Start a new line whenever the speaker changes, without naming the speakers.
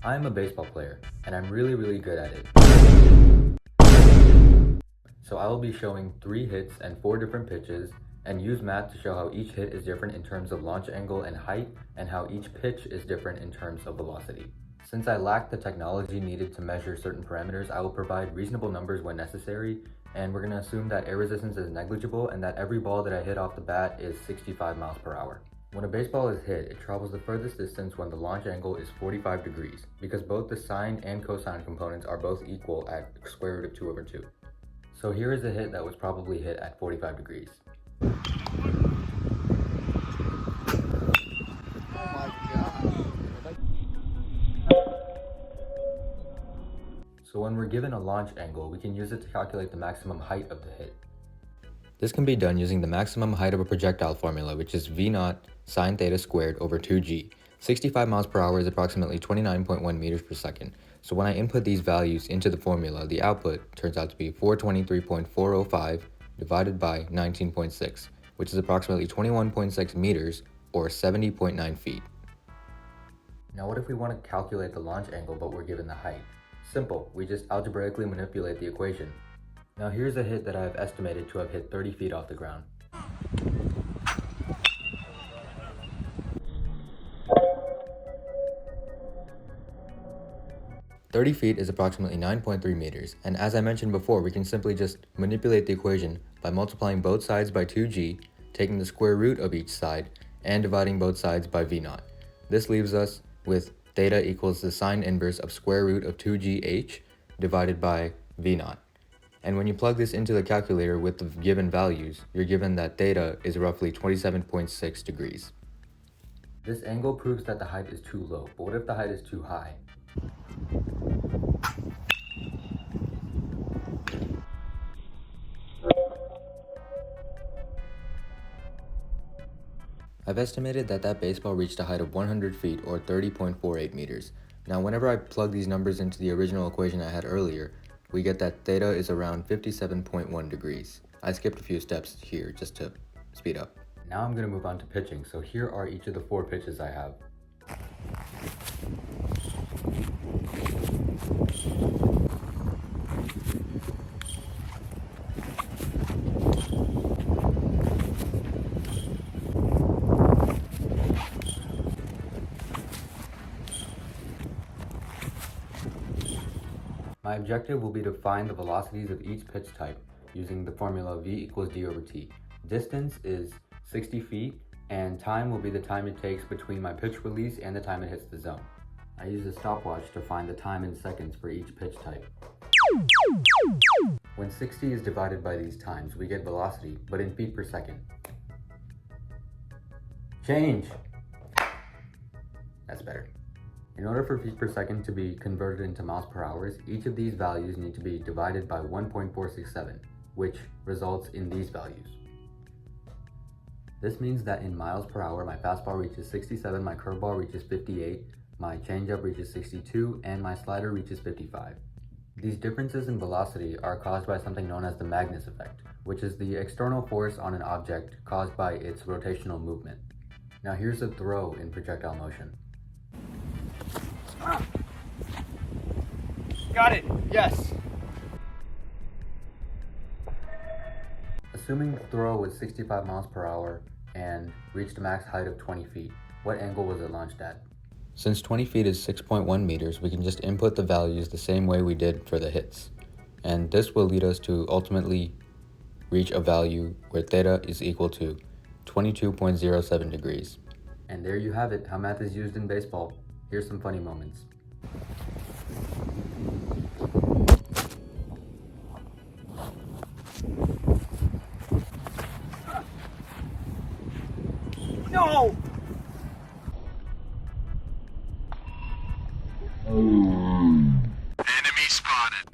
I'm a baseball player, and I'm really good at it. So I will be showing 3 hits and 4 different pitches, and use math to show how each hit is different in terms of launch angle and height, and how each pitch is different in terms of velocity. Since I lack the technology needed to measure certain parameters, I will provide reasonable numbers when necessary, and we're going to assume that air resistance is negligible and that every ball that I hit off the bat is 65 miles per hour. When a baseball is hit, it travels the furthest distance when the launch angle is 45 degrees, because both the sine and cosine components are both equal at square root of 2 over 2. So here is a hit that was probably hit at 45 degrees. So when we're given a launch angle, we can use it to calculate the maximum height of the hit. This can be done using the maximum height of a projectile formula, which is V0 sine theta squared over 2g. 65 miles per hour is approximately 29.1 meters per second. So when I input these values into the formula, the output turns out to be 423.405 divided by 19.6, which is approximately 21.6 meters or 70.9 feet. Now what if we want to calculate the launch angle but we're given the height? Simple, we just algebraically manipulate the equation. Now here's a hit that I have estimated to have hit 30 feet off the ground. "30 feet is approximately 9.3 meters, and as I mentioned before, we can simply just manipulate the equation by multiplying both sides by 2g, taking the square root of each side, and dividing both sides by v0. This leaves us with theta equals the sine inverse of square root of 2gh divided by v0. And when you plug this into the calculator with the given values, you're given that theta is roughly 27.6 degrees. This angle proves that the height is too low, but what if the height is too high? I've estimated that baseball reached a height of 100 feet or 30.48 meters. Now whenever I plug these numbers into the original equation I had earlier, we get that theta is around 57.1 degrees. I skipped a few steps here just to speed up. Now I'm going to move on to pitching, so here are each of the 4 pitches I have. My objective will be to find the velocities of each pitch type using the formula V equals d over t. Distance is 60 feet, and time will be the time it takes between my pitch release and the time it hits the zone. I use a stopwatch to find the time in seconds for each pitch type. When 60 is divided by these times, we get velocity, but in feet per second. Change! That's better. In order for feet per second to be converted into miles per hour, each of these values need to be divided by 1.467, which results in these values. This means that in miles per hour, my fastball reaches 67, my curveball reaches 58, my changeup reaches 62, and my slider reaches 55. These differences in velocity are caused by something known as the Magnus effect, which is the external force on an object caused by its rotational movement. Now here's a throw in projectile motion.
Got it, yes.
Assuming the throw was 65 miles per hour and reached a max height of 20 feet, what angle was it launched at? Since 20 feet is 6.1 meters, we can just input the values the same way we did for the hits. And this will lead us to ultimately reach a value where theta is equal to 22.07 degrees. And there you have it, how math is used in baseball. Here's some funny moments.
No!
Enemy spotted.